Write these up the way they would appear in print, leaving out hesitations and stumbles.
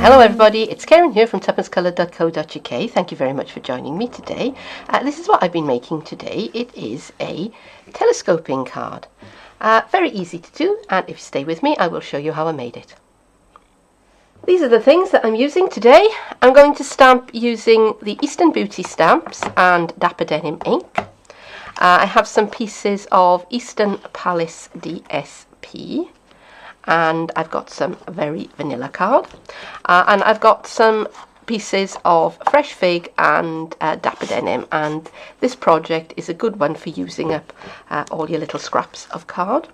Hello everybody, it's Keren here from tuppencecoloured.co.uk. Thank you very much for joining me today. This is what I've been making today. It is a telescoping card. Very easy to do, and if you stay with me I will show you how I made it. These are the things that I'm using today. I'm going to stamp using the Eastern Beauty stamps and Dapper Denim ink. I have some pieces of Eastern Palace DSP. And I've got some very vanilla card, and I've got some pieces of fresh fig and Dapper Denim, and this project is a good one for using up all your little scraps of card.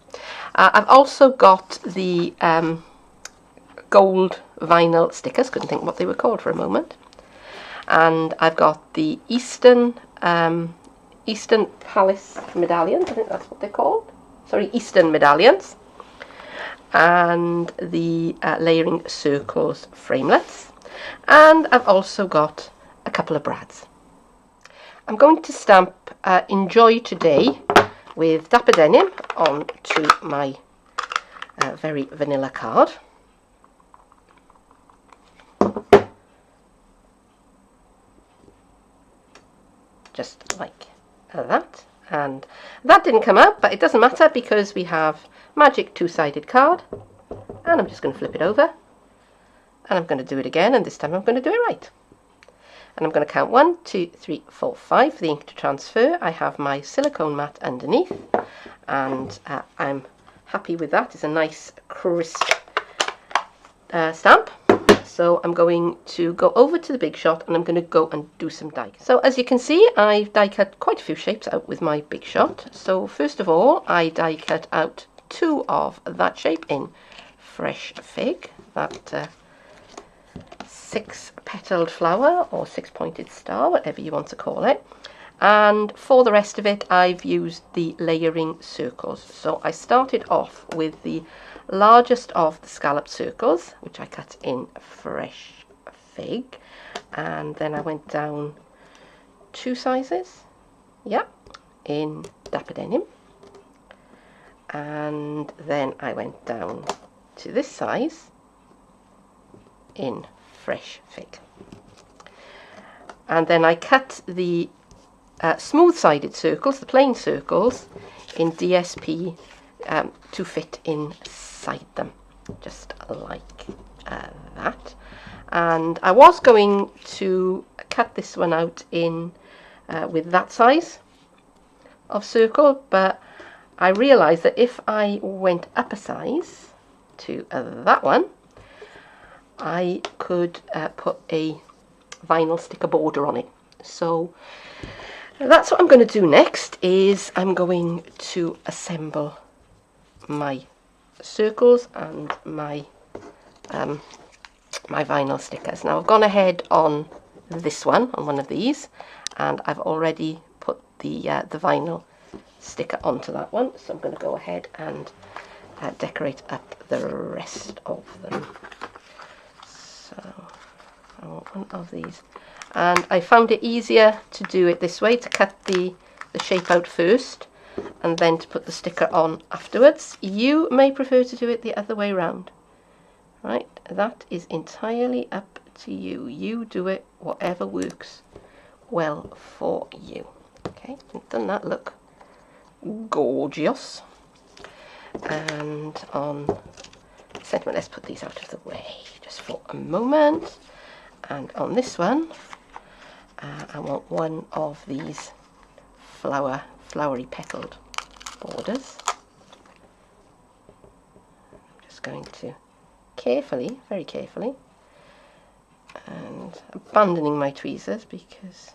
I've also got the gold vinyl stickers, couldn't think what they were called for a moment, and I've got the Eastern Palace medallions, I think that's what they're called, sorry, Eastern medallions, and the layering circles framelets, and I've also got a couple of brads. I'm going to stamp Enjoy Today with Dapper Denim onto my very vanilla card. Just like that, and that didn't come out, but it doesn't matter because we have magic two-sided card, and I'm just going to flip it over, and I'm going to do it again, and this time I'm going to do it right. And I'm going to count 1, 2, 3, 4, 5 for the ink to transfer. I have my silicone mat underneath, and I'm happy with that. It's a nice crisp stamp. So I'm going to go over to the Big Shot, and I'm going to go and do some die. So as you can see, I've die cut quite a few shapes out with my Big Shot. So first of all, I die cut out 2 of that shape in fresh fig, that 6-petaled flower or 6-pointed star, whatever you want to call it. And for the rest of it, I've used the layering circles. So I started off with the largest of the scalloped circles, which I cut in fresh fig, and then I went down 2 sizes, in Dapper Denim, and then I went down to this size in fresh fig, and then I cut the smooth-sided circles, the plain circles, in DSP to fit inside them, just like that. And I was going to cut this one out in with that size of circle, but I realised that if I went up a size to that one, I could put a vinyl sticker border on it. So that's what I'm going to do next. Is I'm going to assemble my circles and my my vinyl stickers. Now I've gone ahead on this one, on one of these, and I've already put the vinyl sticker onto that one, so I'm going to go ahead and decorate up the rest of them. So I want one of these, and I found it easier to do it this way, to cut the shape out first and then to put the sticker on afterwards. You may prefer to do it the other way round, right? That is entirely up to you. You do it whatever works well for you. Okay, doesn't that look gorgeous? And on sentiment, let's put these out of the way just for a moment. And on this one, I want one of these flowery petaled borders. I'm just going to carefully, very carefully, and abandoning my tweezers because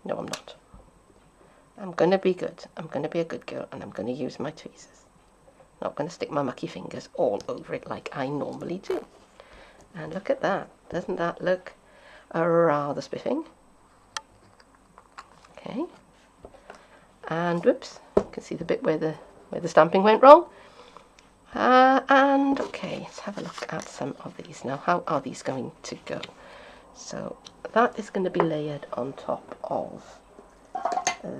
no, I'm not. I'm going to be good. I'm going to be a good girl, and I'm going to use my tweezers. I'm not going to stick my mucky fingers all over it like I normally do. And look at that. Doesn't that look rather spiffing? Okay. And whoops, you can see the bit where the stamping went wrong. And okay, let's have a look at some of these now. How are these going to go? So that is going to be layered on top of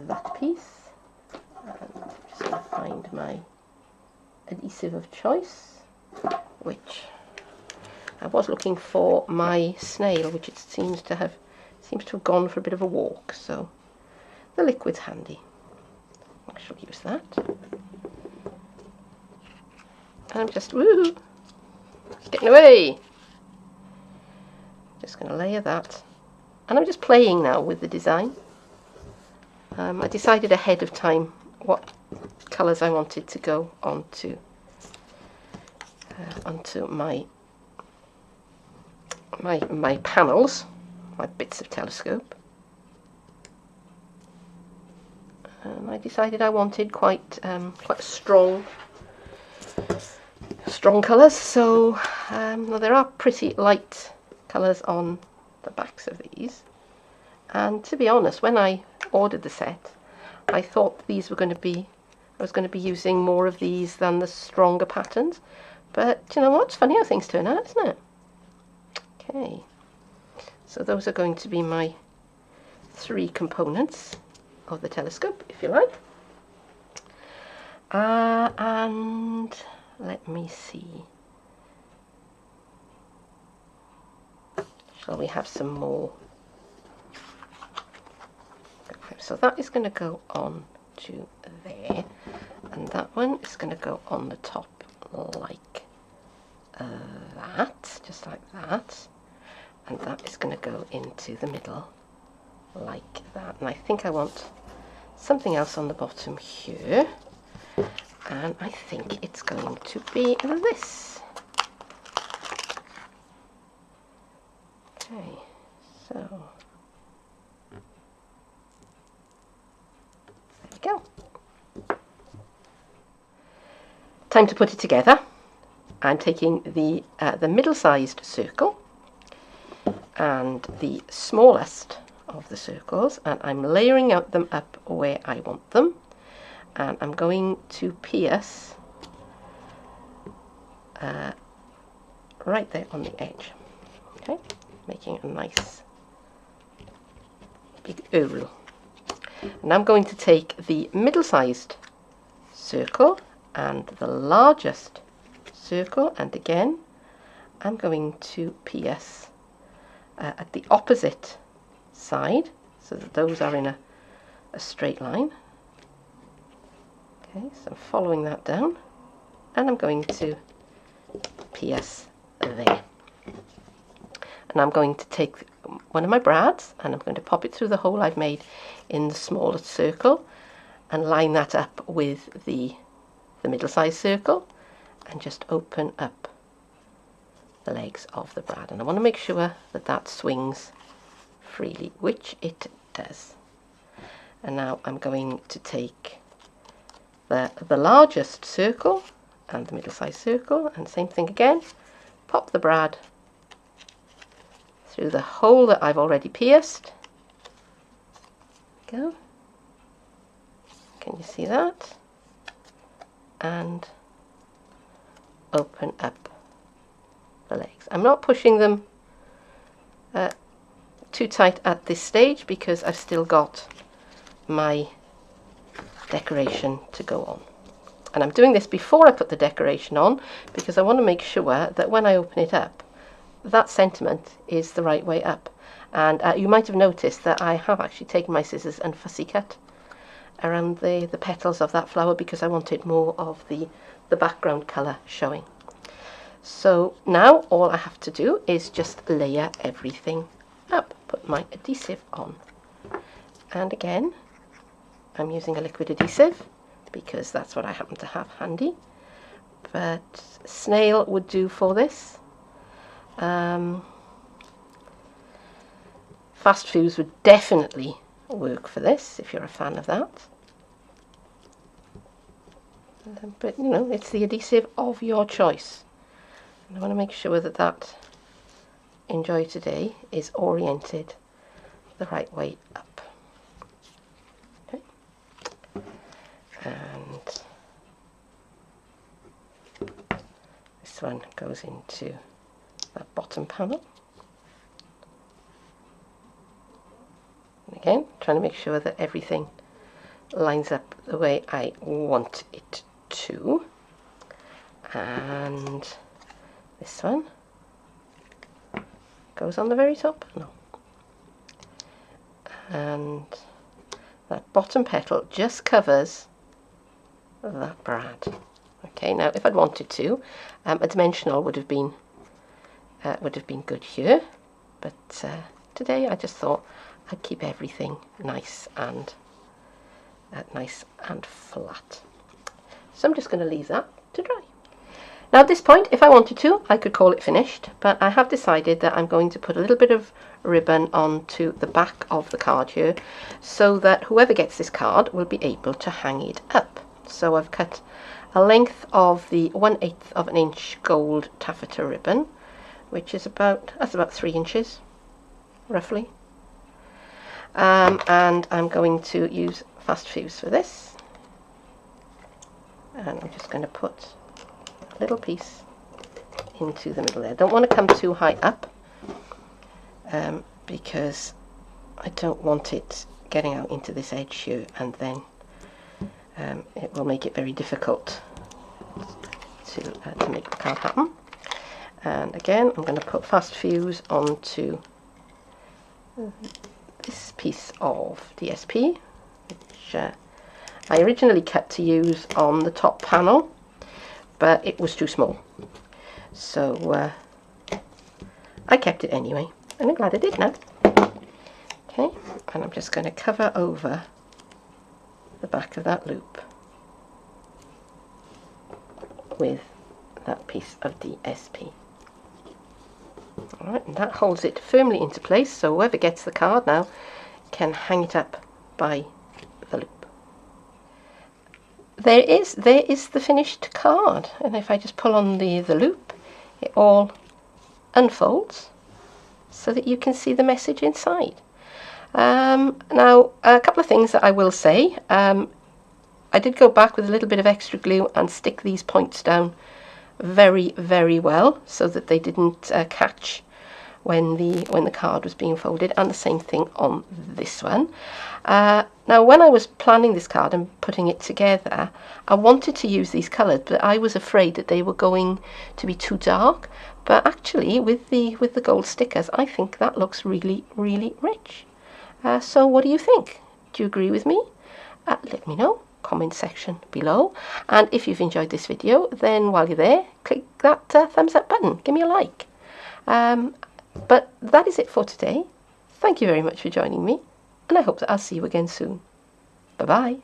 that piece. And I'm just going to find my adhesive of choice, which I was looking for my snail, which it seems to have gone for a bit of a walk, so the liquid's handy. I shall use that. And I'm just, woohoo, getting away. Just going to layer that. And I'm just playing now with the design. I decided ahead of time what colours I wanted to go onto my panels, my bits of telescope. I decided I wanted quite strong colours, so well, there are pretty light colours on the backs of these. And to be honest, when I ordered the set, I thought these were going to be, I was going to be using more of these than the stronger patterns. But you know what? It's funny how things turn out, isn't it? Okay, so those are going to be my 3 components of the telescope, if you like. And let me see. Shall we have some more? So that is going to go on to there, and that one is going to go on the top like that, just like that, and that is going to go into the middle like that. And I think I want something else on the bottom here, and I think it's going to be this. Okay, so go. Time to put it together. I'm taking the middle-sized circle and the smallest of the circles, and I'm layering out them up where I want them, and I'm going to pierce right there on the edge. Okay, making a nice big oval. And I'm going to take the middle-sized circle and the largest circle, and again I'm going to pierce at the opposite side so that those are in a straight line. Okay, so I'm following that down, and I'm going to pierce there. And I'm going to take one of my brads and I'm going to pop it through the hole I've made in the smallest circle and line that up with the middle-sized circle and just open up the legs of the brad. And I want to make sure that that swings freely, which it does. And now I'm going to take the largest circle and the middle-sized circle, and same thing again, pop the brad through the hole that I've already pierced. Go. Can you see that? And open up the legs. I'm not pushing them too tight at this stage because I've still got my decoration to go on. And I'm doing this before I put the decoration on because I want to make sure that when I open it up, that sentiment is the right way up. And you might have noticed that I have actually taken my scissors and fussy cut around the petals of that flower because I wanted more of the background colour showing. So now all I have to do is just layer everything up, put my adhesive on. And again, I'm using a liquid adhesive because that's what I happen to have handy, but snail would do for this. Fast fuse would definitely work for this if you're a fan of that. But you know, it's the adhesive of your choice. And I want to make sure that that Enjoy Today is oriented the right way up. Okay. And this one goes into that bottom panel. And again, trying to make sure that everything lines up the way I want it to. And this one goes on the very top. No. And that bottom petal just covers that brad. Okay, now if I'd wanted to, a dimensional would have been good here, but today I just thought I'd keep everything nice and flat. So I'm just going to leave that to dry. Now at this point, if I wanted to, I could call it finished, but I have decided that I'm going to put a little bit of ribbon onto the back of the card here, so that whoever gets this card will be able to hang it up. So I've cut a length of the 1/8 of an inch gold taffeta ribbon, which is about 3 inches, roughly. And I'm going to use fast fuse for this, and I'm just going to put a little piece into the middle there. Don't want to come too high up, because I don't want it getting out into this edge here, and then it will make it very difficult to make the card happen. And again, I'm going to put fast fuse onto this piece of DSP, which I originally cut to use on the top panel, but it was too small, so I kept it anyway, and I'm glad I did now. Okay, and I'm just going to cover over the back of that loop with that piece of DSP. Alright, and that holds it firmly into place, so whoever gets the card now can hang it up by the loop. There is the finished card, and if I just pull on the loop, it all unfolds so that you can see the message inside. Now, a couple of things that I will say. I did go back with a little bit of extra glue and stick these points down very, very well so that they didn't catch when the card was being folded, and the same thing on this one. Now, when I was planning this card and putting it together, I wanted to use these colours, but I was afraid that they were going to be too dark. But actually, with the gold stickers, I think that looks really, really rich. So what do you think? Do you agree with me? Let me know. Comment section below, and if you've enjoyed this video, then while you're there, click that thumbs up button, give me a like. But that is it for today. Thank you very much for joining me, and I hope that I'll see you again soon. Bye bye.